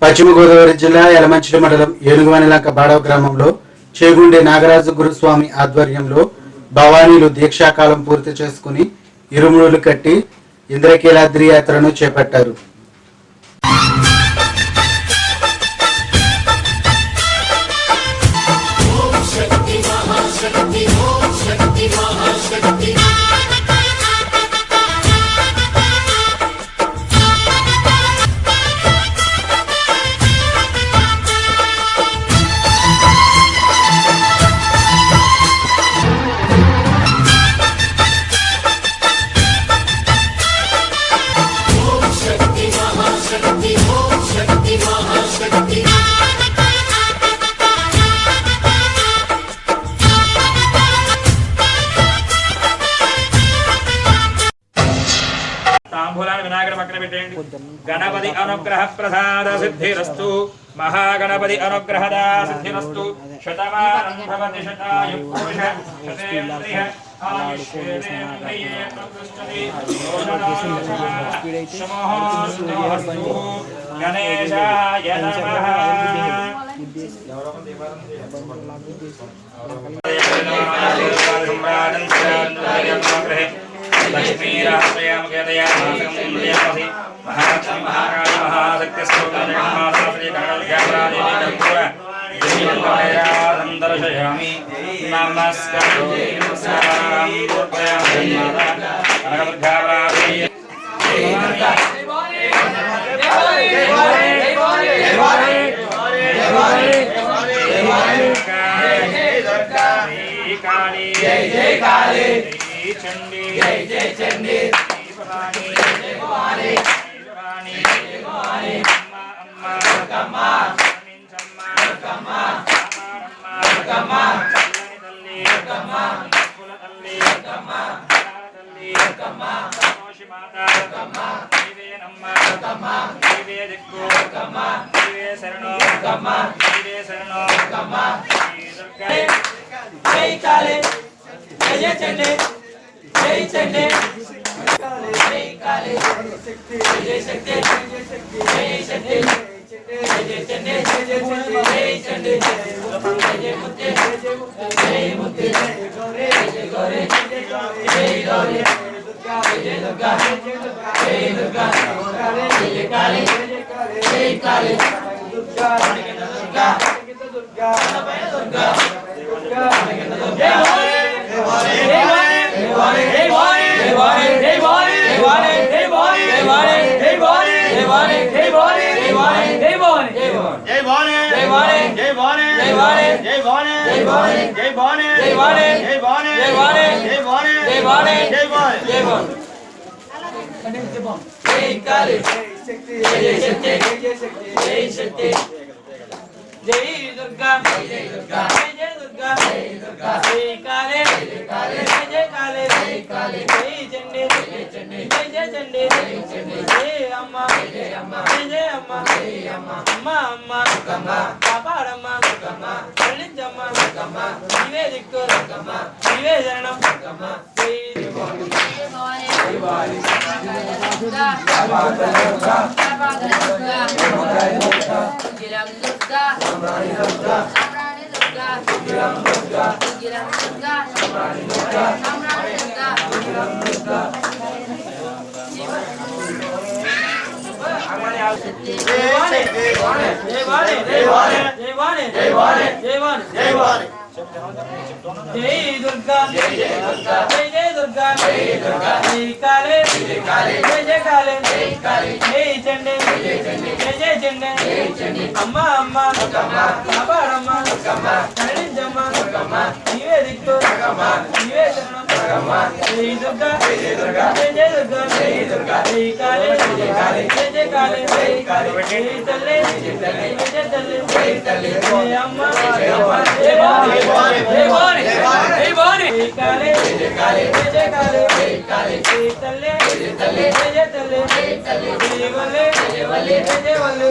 పశ్చిమ గోదావరి జిల్లా యలమంచిలి మండలం ఏనుగువనిలంక బాడవ గ్రామంలో చేగుండే నాగరాజు గురుస్వామి ఆధ్వర్యంలో భవానీలు దీక్షాకాలం పూర్తి చేసుకుని ఇరుముడులు కట్టి ఇంద్రకీలాద్రి యాత్రను చేపట్టారు. गणपति अनुग्रह प्रसाद सिद्धिरस्तु महागणपति अनुग्रहदा सिद्धिरस्तु शतमानं भवति शतायुः पुरुष शतेन्द्रिय आयुष्येवेन्द्रिये प्रतिष्ठति शमोऽस्तु गणेशाय नमः। लक्ष्मीरात्रयामुखदया महालक्ष्मी महाकाली महाशक्तिस्तोत्रं दर्शयामि चंडी जय जय चंडी भवानी जय भवानी भवानी जय भवानी अम्मा अम्मा चम्मा अम्मा अम्मा अम्मा तल्ली अम्मा फूल तल्ली अम्मा तल्ली अम्मा नोशी माता अम्मा देवे अम्मा अम्मा देवे दिक्कु अम्मा देवे शरणो अम्मा देवे शरणो अम्मा दुर्गा जय काले जय चंडी जय चंडी जय काली जय शक्ति जय शक्ति जय चंडी जय चंडी जय मुक्ति जय मुक्ति जय गौरी जय गौरी जय गौरी जय दुर्गा जय दुर्गा जय काली जय काली दुर्गा दुर्गा दुर्गा दुर्गा जय दुर्गा जय दुर्गा जय दुर्गा जय दुर्गा जय काले जय काले जय काले जय काले जय चंडी जय चंडी जय चंडी जय चंडी जय अम्मा जय अम्मा जय अम्मा जय अम्मा अम्मा अम्मा अम्मा पापा अम्मा अम्मा चलिंजम्मा अम्मा जीवे दिक्कु अम्मा जीवे शरणम अम्मा जय दिवाली दिवाली दुर्गा दुर्गा दुर्गा गिरम दुर्गा सामराणी दुर्गा गिरम दुर्गा गिरम दुर्गा सामराणी दुर्गा सामराणी दुर्गा गिरम दुर्गा देवाने देवाने देवाने देवाने देवाने देवाने देवाने देवाने जय दुर्गा जय जय दुर्गा जय जय दुर्गा जय दुर्गा जय काले जय काले जय जय काले जय काले जय चंडी जय चंडी जय जय चंडी जय चंडी अम्मा अम्मा अम्मा पापा अम्मा अम्मा चलिंजम्मा अम्मा जीवे दिक्कु अम्मा जीवे शरणम अम्मा जय दुर्गा जय दुर्गा जय जय दुर्गा जय दुर्गा जय काले जय काले जय जय काले जय काले जय तल्ले जय तल्ले जय तल्ले जय तल्ले जय अम्मा जय अम्मा जय भवानी जय भवानी जय भवानी जय काले जय काले जय काले जय काले जय तल्ले जय तल्ले जय तल्ले जय तल्ले जय वल्ले जय वल्ले जय वल्ले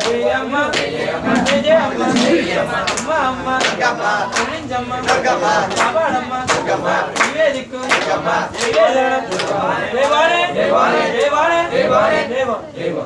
जय अम्मा जय अम्मा जय अम्मा जय अम्मा अम्मा अम्मा चलिंजम्मा अम्मा पापा अम्मा अम्मा जीवे दिक्कु अम्मा जीवे शरणम देवाने देवाने देवाने देवाने देवा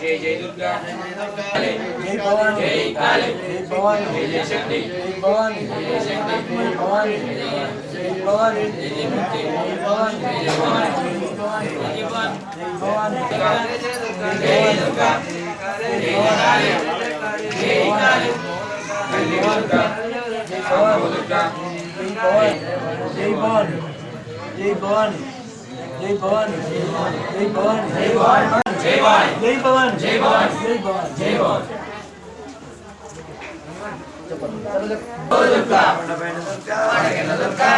जय जय दुर्गा जय भवानी जय काली जय भवानी जय शक्ति जय भवानी जय शक्ति जय भवानी जय भवानी जय मुक्ति जय भवानी जय भवानी जय भवानी जय भवानी जय दुर्गा जय काली जय काली जय दुर्गा जय भवानी जय भवानी जय भवानी जय भवानी जय भवानी जय भवानी जय भवानी जय भवानी जय भवानी जय भवानी दुर्गा दुर्गा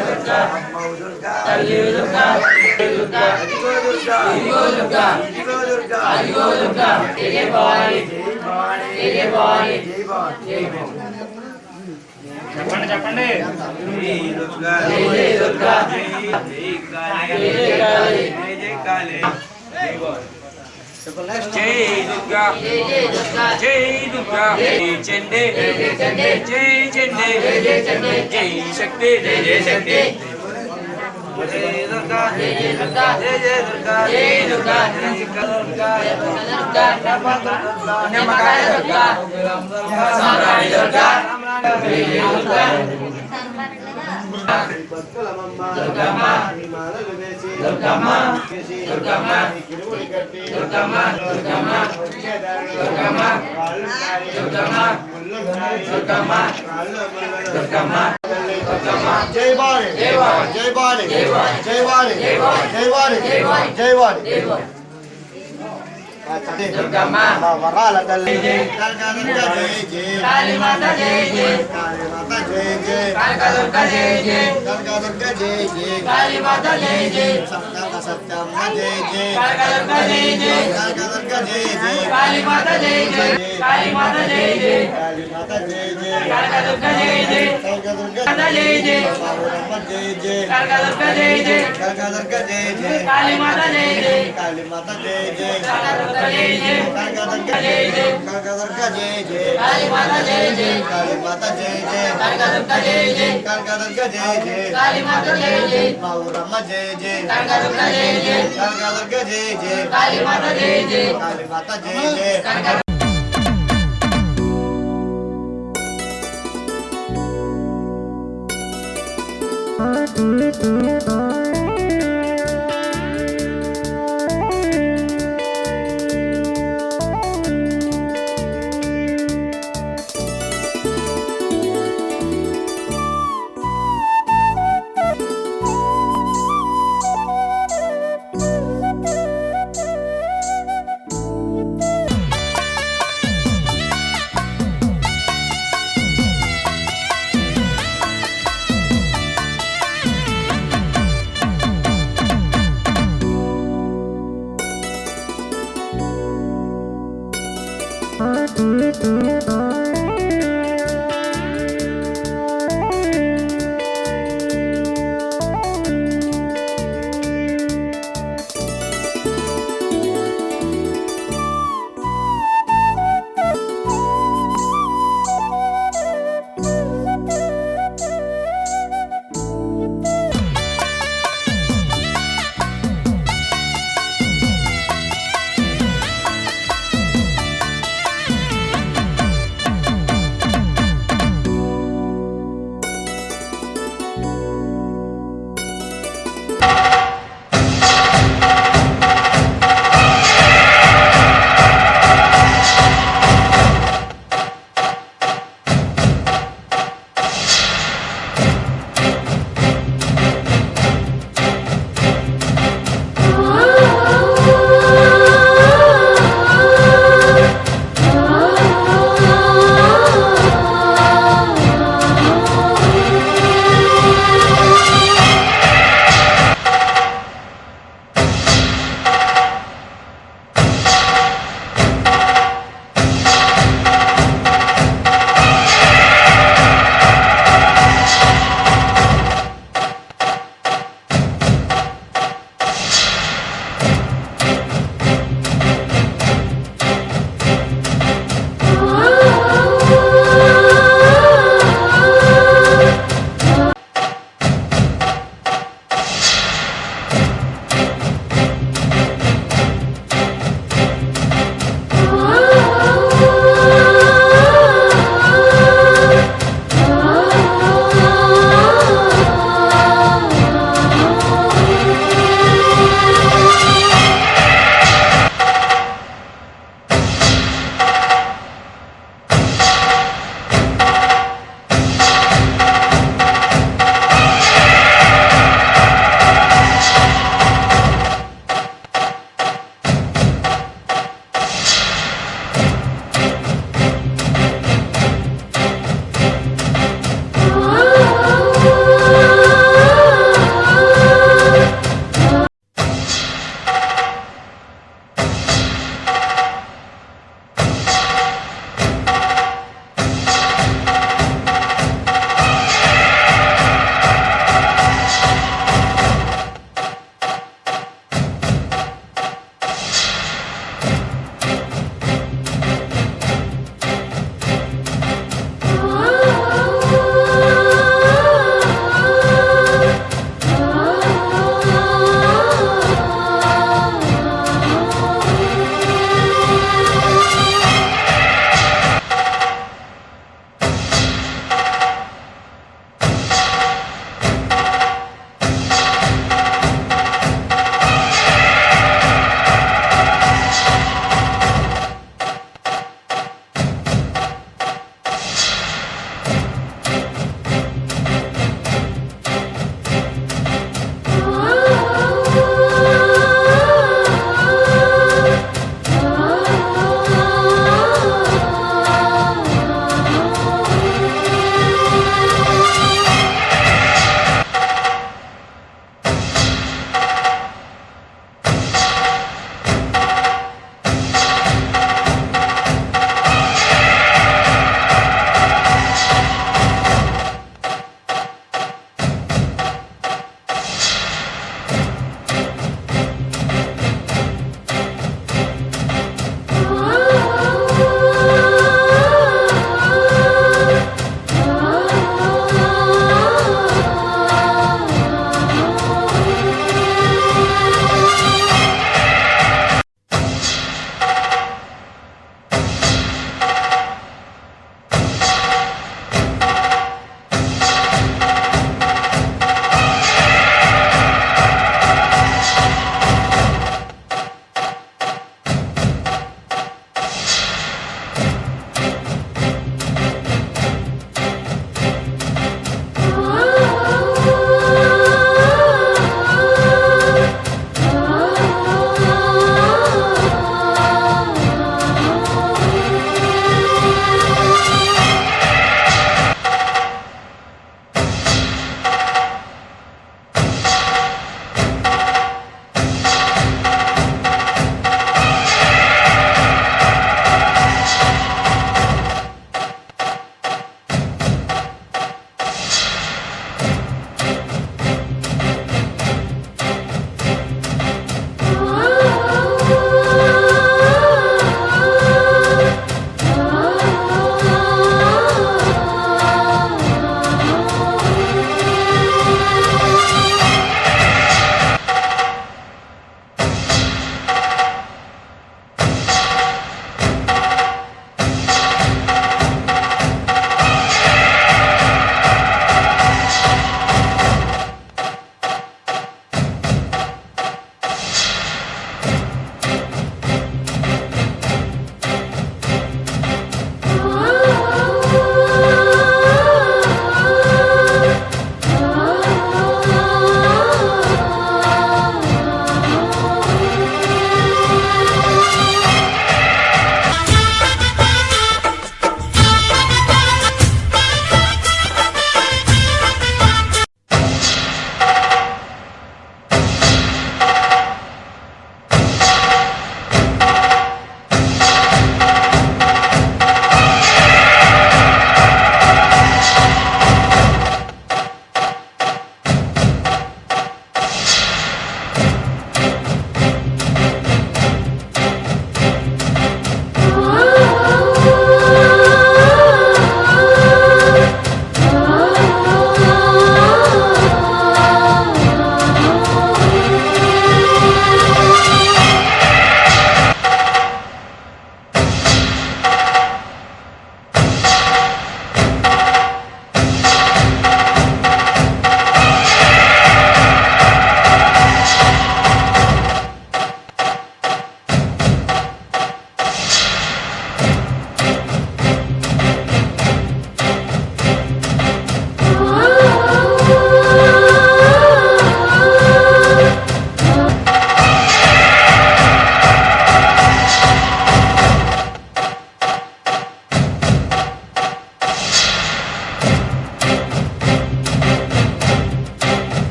दुर्गा तल्ली दुर्गा दुर्गा दुर्गा दुर्गा दुर्गा जय भवानी जय भवानी जय भवानी చెప్పండి చెప్పండి जय दुर्गा जय दुर्गा जय काली जय काली जय काली जय दुर्गा जय दुर्गा जय चंडे जय चंडे जय शक्ति जय शक्ति जय दुर्गा जय दुर्गा जय दुर्गा जय दुर्गा नमकाय दुर्गा सामराणी दुर्गा जय दुर्गा दुर्गम्मा दुर्गम्मा दुर्गम्मा दुर्गम्मा दुर्गम्मा दुर्गम्मा दुर्गम्मा दुर्गम्मा जय वाणी जय वाणी जय वाणी जय वाणी जय वाणी जय वाणी जय वाणी दुर्गम्मा वराल तल्ली जय दुर्गा जय जय काली माता जय जय काली माता जय जय दुर्गा जय जय दुर्गा जय जय काली माता जय जय सत्यम सत्यम जय जय दुर्गा जय जय दुर्गा जय जय काली माता जय जय काली माता जय जय काली माता जय जय दुर्गा जय जय दुर्गा माता जय जय बाबूरम्मा जय जय दुर्गा जय जय दुर्गा जय जय काली माता जय जय काली माता जय जय दुर्गा जय जय दुर्गा जय जय दुर्गा जय जय काली माता जय जय काली माता जय जय दुर्गा जय जय दुर्गा जय जय काली माता जय जय बाबूरम्मा जय जय दुर्गा जय जय दुर्गा जय जय काली माता जय जय काली माता जय जय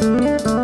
భవాని